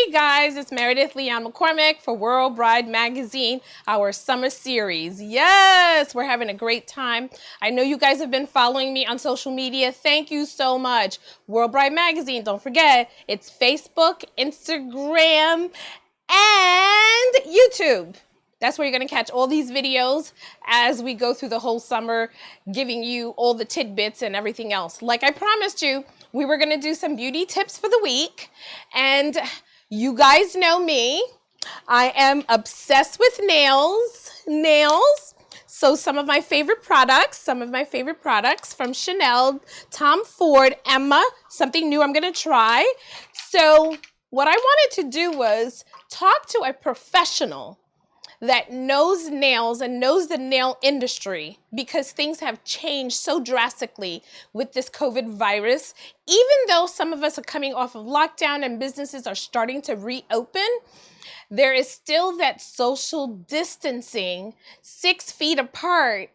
Hey guys, it's Meredith Leon McCormick for World Bride Magazine, our summer series. Yes, we're having a great time. I know you guys have been following me on social media. Thank you so much. World Bride Magazine, don't forget, it's Facebook, Instagram, and YouTube. That's where you're going to catch all these videos as we go through the whole summer, giving you all the tidbits and everything else. Like I promised you, we were going to do some beauty tips for the week. And you guys know me. I am obsessed with nails. So some of my favorite products from Chanel, Tom Ford, Emma, something new I'm going to try. So what I wanted to do was talk to a professional that knows nails and knows the nail industry, because things have changed so drastically with this COVID virus. Even though some of us are coming off of lockdown and businesses are starting to reopen, there is still that social distancing, 6 feet apart,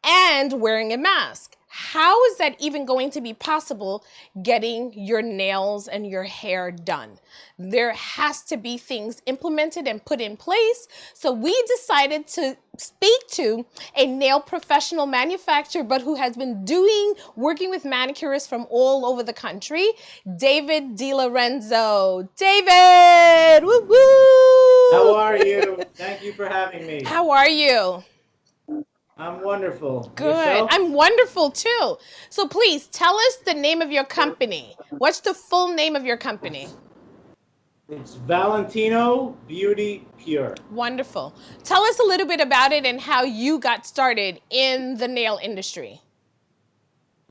and wearing a mask. How is that even going to be possible getting your nails and your hair done? There has to be things implemented and put in place. So we decided to speak to a nail professional manufacturer, but who has been working with manicurists from all over the country, David Lorenzo. David, woo woo! How are you? Thank you for having me. How are you? I'm wonderful. Good. Yourself? I'm wonderful too. So please tell us the name of your company. What's the full name of your company? It's Valentino Beauty Pure. Wonderful. Tell us a little bit about it and how you got started in the nail industry.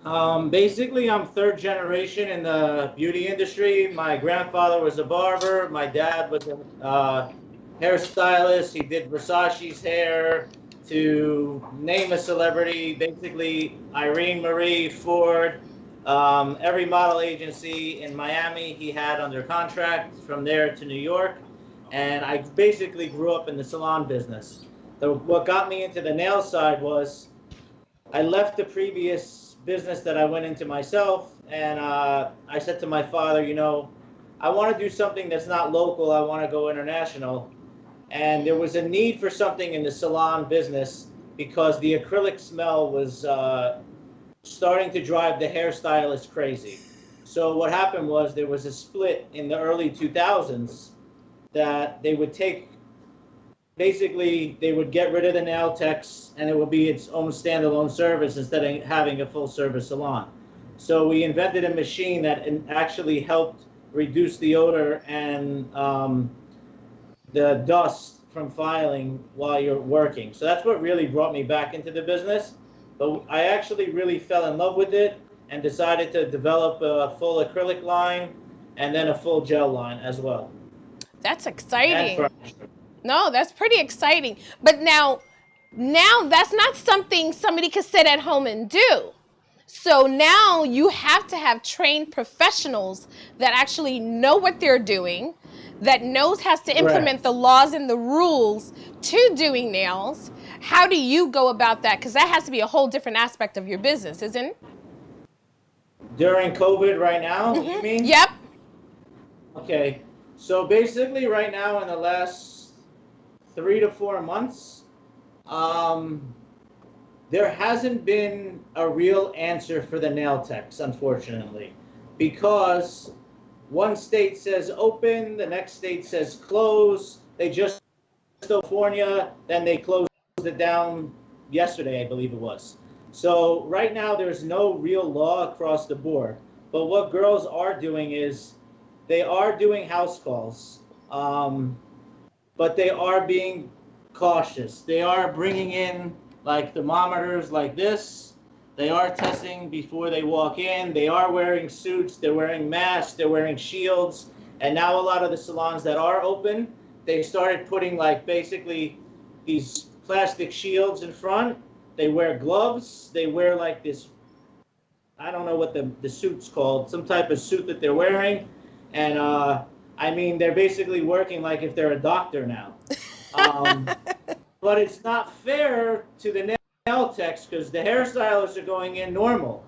Basically, I'm third generation in the beauty industry. My grandfather was a barber. My dad was a hairstylist. He did Versace's hair, to name a celebrity. Basically, Irene Marie, Ford, every model agency in Miami he had under contract, from there to New York. And I basically grew up in the salon business. So what got me into the nail side was I left the previous business that I went into myself, and I said to my father, I want to do something that's not local. I want to go international. And there was a need for something in the salon business because the acrylic smell was starting to drive the hairstylists crazy. So what happened was there was a split in the early 2000s that they would take, basically they would get rid of the nail techs and it would be its own standalone service instead of having a full service salon. So we invented a machine that actually helped reduce the odor and the dust from filing while you're working. So that's what really brought me back into the business. But I actually really fell in love with it and decided to develop a full acrylic line and then a full gel line as well. That's And exciting. furniture. No, that's pretty exciting. But now that's not something somebody could sit at home and do. So now you have to have trained professionals that actually know what they're doing, that has to implement Correct. the laws and the rules to doing nails. How do you go about that? Because that has to be a whole different aspect of your business, isn't it? During COVID right now, you mean? Yep. Okay. So basically right now in the last 3 to 4 months, um, there hasn't been a real answer for the nail techs, unfortunately, because one state says open, the next state says close. They just California, then they closed it down yesterday, I believe it was. So right now there's no real law across the board. But what girls are doing is they are doing house calls, but they are being cautious. They are bringing in like thermometers like this. They are testing before they walk in. They are wearing suits. They're wearing masks. They're wearing shields. And now a lot of the salons that are open, they started putting like basically these plastic shields in front. They wear gloves. They wear like this, I don't know what the suit's called, some type of suit that they're wearing. And I mean, they're basically working like if they're a doctor now. Um, but it's not fair to the nail techs because the hairstylists are going in normal,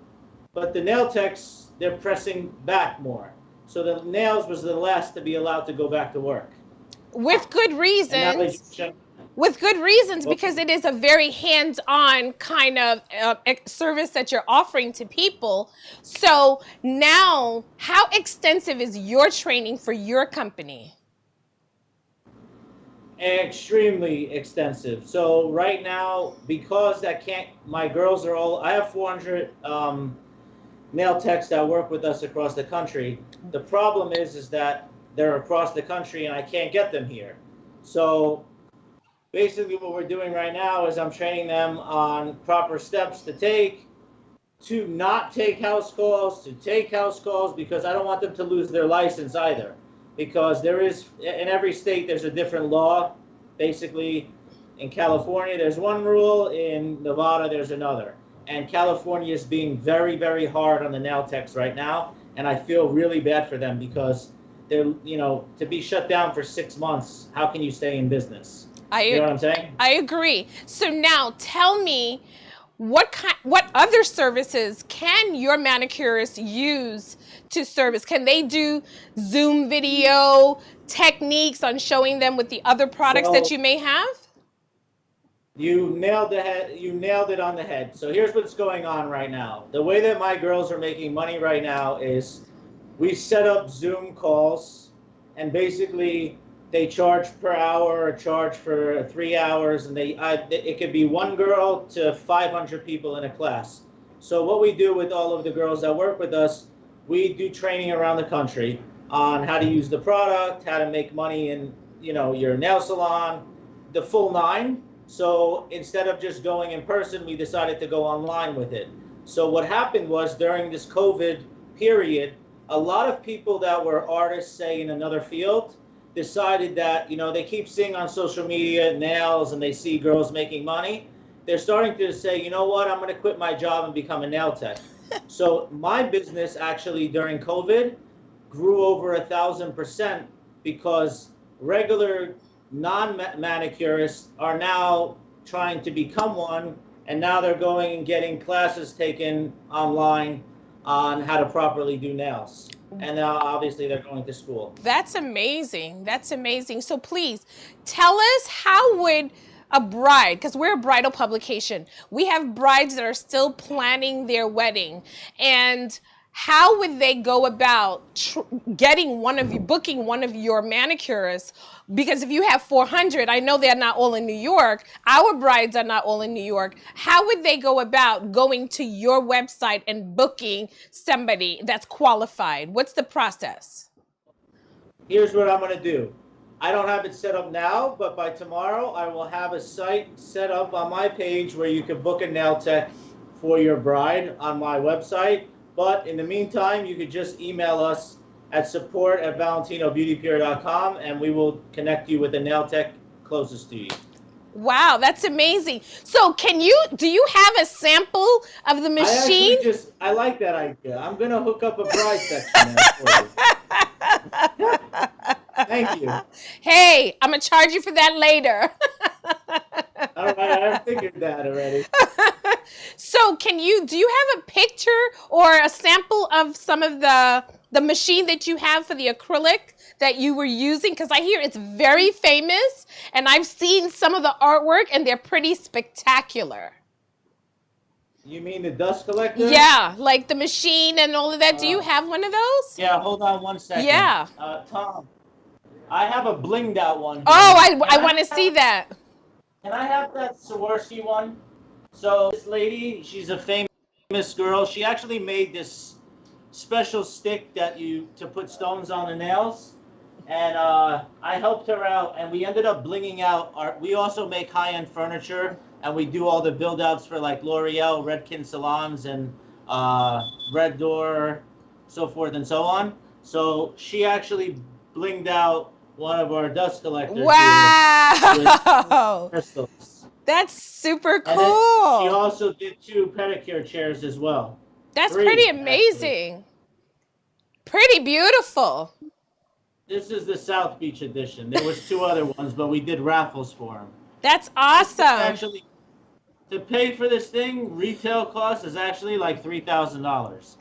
but the nail techs, they're pressing back more. So the nails was the last to be allowed to go back to work. With good And now they reasons. just shut. With good reasons, Well, because it is a very hands-on kind of service that you're offering to people. So now, how extensive is your training for your company? extremely extensive. So right now, because my girls are all, I have 400 nail techs that work with us across the country. The problem is that they're across the country and I can't get them here. So basically what we're doing right now is I'm training them on proper steps to take, to not take house calls, to take house calls, because I don't want them to lose their license either. Because there is, in every state, there's a different law. Basically, in California, there's one rule, in Nevada, there's another. And California is being very, very hard on the nail techs right now. And I feel really bad for them because they're, to be shut down for 6 months, how can you stay in business? You know what I'm saying? I agree. So now tell me, what other services can your manicurist use to service? Can they do Zoom video techniques on showing them with the other products that Well, you may have? you nailed it on the head. So here's what's going on right now. The way that my girls are making money right now is we set up Zoom calls, and basically they charge per hour or charge for 3 hours, and it could be one girl to 500 people in a class. So what we do with all of the girls that work with us, we do training around the country on how to use the product, how to make money in your nail salon, the full nine. So instead of just going in person, we decided to go online with it. So what happened was, during this COVID period, a lot of people that were artists, say in another field, decided that, they keep seeing on social media nails and they see girls making money. They're starting to say, you know what, I'm going to quit my job and become a nail tech. So my business actually during COVID grew over 1,000%, because regular non-manicurists are now trying to become one, and now they're going and getting classes taken online on how to properly do nails. And now obviously they're going to school. That's amazing. That's amazing. So please tell us, how would a bride, because we're a bridal publication, we have brides that are still planning their wedding, and how would they go about booking one of your manicurists? Because if you have 400, I know they're not all in New York. Our brides are not all in New York. How would they go about going to your website and booking somebody that's qualified? What's the process? Here's what I'm going to do. I don't have it set up now, but by tomorrow I will have a site set up on my page where you can book a nail tech for your bride on my website. But in the meantime, you could just email us at support@valentinobeautypure.com, and we will connect you with a nail tech closest to you. Wow, that's amazing. So do you have a sample of the machine? I like that idea. I'm going to hook up a bride section there for you. Thank you. Hey, I'm going to charge you for that later. All right, I figured that already. So do you have a picture or a sample of some of the machine that you have for the acrylic that you were using? Because I hear it's very famous, and I've seen some of the artwork, and they're pretty spectacular. You mean the dust collector? Yeah, like the machine and all of that. Do you have one of those? Yeah, hold on one second. Yeah. Tom, I have a blinged out one here. Oh, I want to see that. Can I have that Swarovski one? So this lady, she's a famous girl. She actually made this special stick to put stones on the nails. And I helped her out, and we ended up blinging out we also make high-end furniture, and we do all the build-outs for like L'Oreal, Redken salons, and Red Door, so forth and so on. So she actually blinged out one of our dust collectors. Wow! With crystals. That's super cool. And she also did 2 pedicure chairs as well. That's 3, pretty amazing. Actually. Pretty beautiful. This is the South Beach edition. There was 2 other ones, but we did raffles for them. That's awesome. Actually, to pay for this thing, retail cost is actually like $3,000.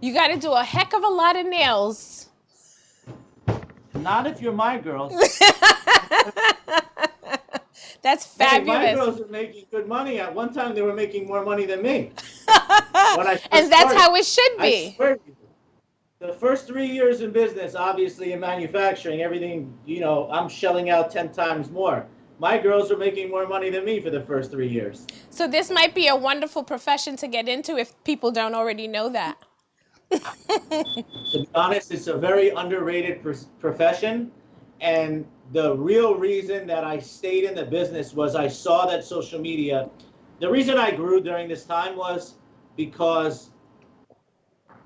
You got to do a heck of a lot of nails not if you're my girls. That's Hey, my fabulous. girls are making good money. At one time, they were making more money than me when I And first that's started. how it should I be. swear to you. The first 3 years in business, obviously in manufacturing, everything, I'm shelling out 10 times more. My girls are making more money than me for the first 3 years. So this might be a wonderful profession to get into if people don't already know that. To be honest, it's a very underrated profession. And the real reason that I stayed in the business was I saw that social media, the reason I grew during this time was because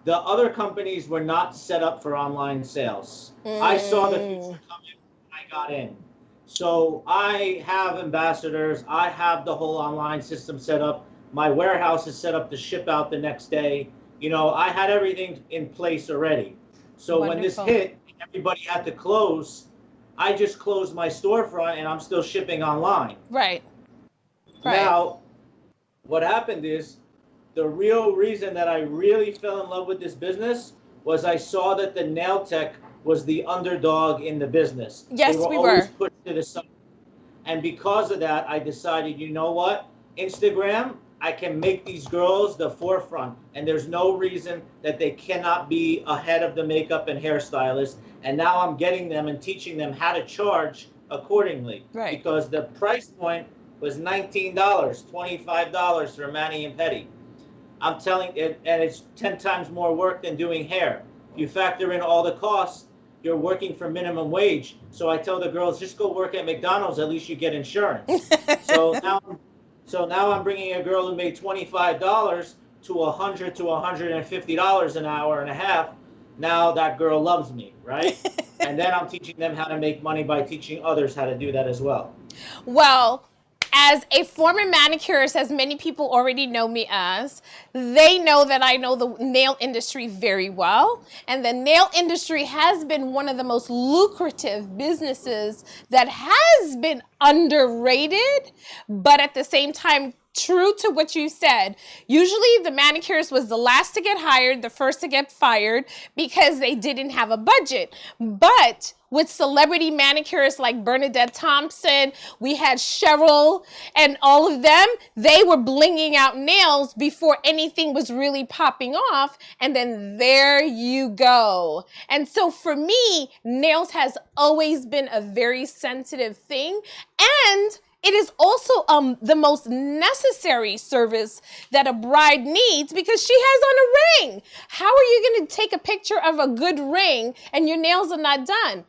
the other companies were not set up for online sales. I saw the future coming when I got in. So I have ambassadors. I have the whole online system set up. My warehouse is set up to ship out the next day. I had everything in place already. So when this Wonderful. hit, everybody had to close. I just closed my storefront and I'm still shipping online. Right. Right. Now, what happened is the real reason that I really fell in love with this business was I saw that the nail tech was the underdog in the business. They Yes, were we always were. pushed to the side. And because of that, I decided, you know what? Instagram, I can make these girls the forefront. And there's no reason that they cannot be ahead of the makeup and hairstylist. And now I'm getting them and teaching them how to charge accordingly. Right. Because the price point was $19, $25 for a mani and pedi. I'm telling it, and it's 10 times more work than doing hair. If you factor in all the costs, you're working for minimum wage. So I tell the girls, just go work at McDonald's. At least you get insurance. So now I'm bringing a girl who made $25 to $100 to $150 an hour and a half. Now that girl loves me, right? And then I'm teaching them how to make money by teaching others how to do that as well. Well, as a former manicurist, as many people already know me as, they know that I know the nail industry very well. And the nail industry has been one of the most lucrative businesses that has been underrated, but at the same time, true to what you said. Usually the manicurist was the last to get hired, the first to get fired because they didn't have a budget. But with celebrity manicurists like Bernadette Thompson, we had Cheryl and all of them, they were blinging out nails before anything was really popping off. And then there you go. And so for me, nails has always been a very sensitive thing. And it is also the most necessary service that a bride needs because she has on a ring. How are you going to take a picture of a good ring and your nails are not done?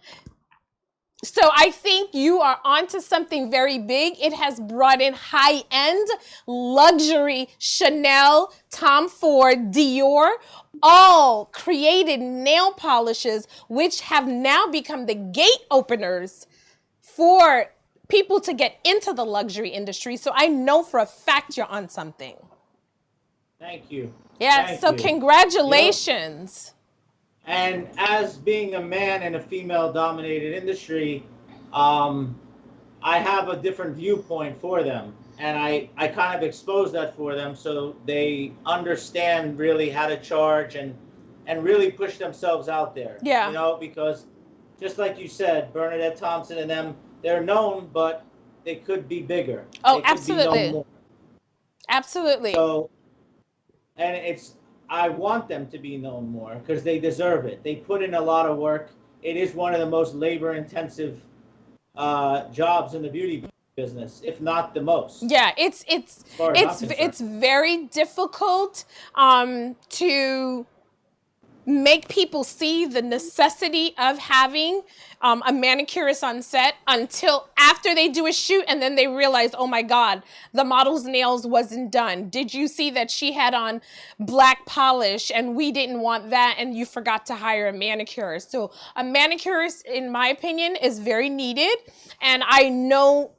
So I think you are onto something very big. It has brought in high-end luxury Chanel, Tom Ford, Dior, all created nail polishes, which have now become the gate openers for people to get into the luxury industry. So I know for a fact you're on something. Thank you. Yeah, so congratulations. And as being a man in a female-dominated industry, I have a different viewpoint for them. And I kind of expose that for them so they understand really how to charge and really push themselves out there. Yeah. Because just like you said, Bernadette Thompson and them, they're known, but they could be bigger. Oh, they could absolutely. be known more. Absolutely. So, and I want them to be known more because they deserve it. They put in a lot of work. It is one of the most labor-intensive jobs in the beauty business, if not the most. Yeah, it's very difficult to make people see the necessity of having a manicurist on set until after they do a shoot and then they realize, oh my God, the model's nails wasn't done. Did you see that she had on black polish and we didn't want that and you forgot to hire a manicurist? So a manicurist, in my opinion, is very needed. And I know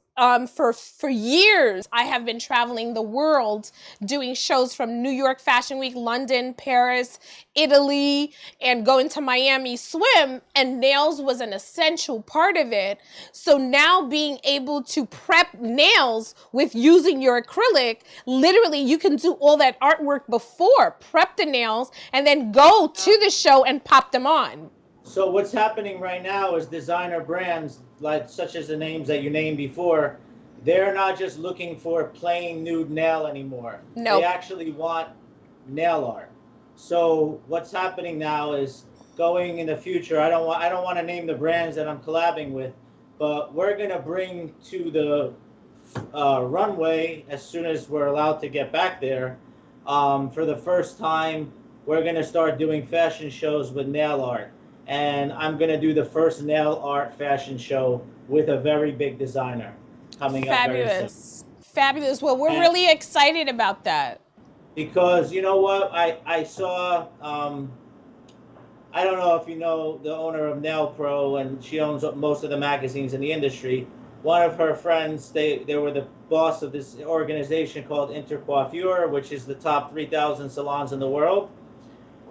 for years, I have been traveling the world doing shows from New York Fashion Week, London, Paris, Italy, and going to Miami swim, and nails was an essential part of it. So now being able to prep nails with using your acrylic, literally you can do all that artwork before, prep the nails, and then go to the show and pop them on. So what's happening right now is designer brands like such as the names that you named before, they're not just looking for plain nude nail anymore. They Nope. actually want nail art. So what's happening now is going in the future. I don't want to name the brands that I'm collabing with, but we're gonna bring to the runway as soon as we're allowed to get back there. For the first time, we're gonna start doing fashion shows with nail art, and I'm gonna do the first nail art fashion show with a very big designer coming up very soon. Fabulous. Fabulous. Well, we're And really excited about that. because you know what, I saw. I don't know if you know the owner of Nail Pro, and she owns most of the magazines in the industry. One of her friends, they were the boss of this organization called Intercoiffure, which is the top 3,000 salons in the world.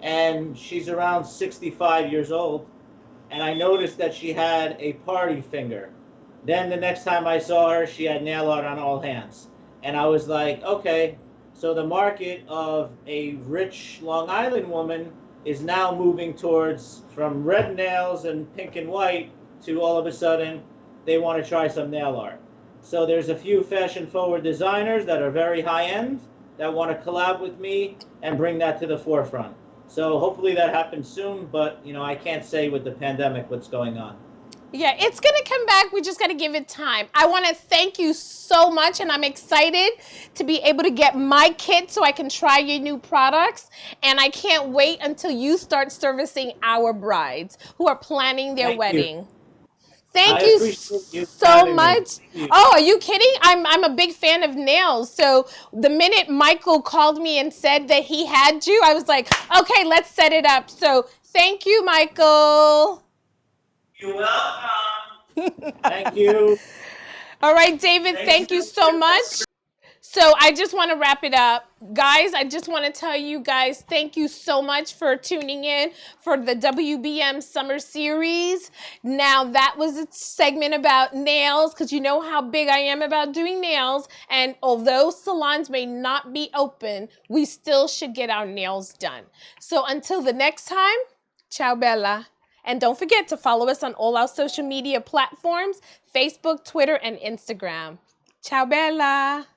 And she's around 65 years old. And I noticed that she had a party finger. Then the next time I saw her, she had nail art on all hands. And I was like, okay, so the market of a rich Long Island woman is now moving towards from red nails and pink and white to all of a sudden they want to try some nail art. So there's a few fashion forward designers that are very high end that want to collab with me and bring that to the forefront. So hopefully that happens soon, but you know, I can't say with the pandemic what's going on. Yeah, it's going to come back. We just got to give it time. I want to thank you so much, and I'm excited to be able to get my kit so I can try your new products. And I can't wait until you start servicing our brides who are planning their Thank you. wedding. Thank I you appreciate you so having me. much. Oh, are you kidding? I'm a big fan of nails. So the minute Michael called me and said that he had you, I was like, okay, let's set it up. So thank you, Michael. You're welcome. Thank you. All right, David, Thanks. thank you so much. So I just want to wrap it up. Guys, I just want to tell you guys, thank you so much for tuning in for the WBM Summer Series. Now, that was a segment about nails, because you know how big I am about doing nails. And although salons may not be open, we still should get our nails done. So until the next time, ciao bella. And don't forget to follow us on all our social media platforms, Facebook, Twitter, and Instagram. Ciao bella.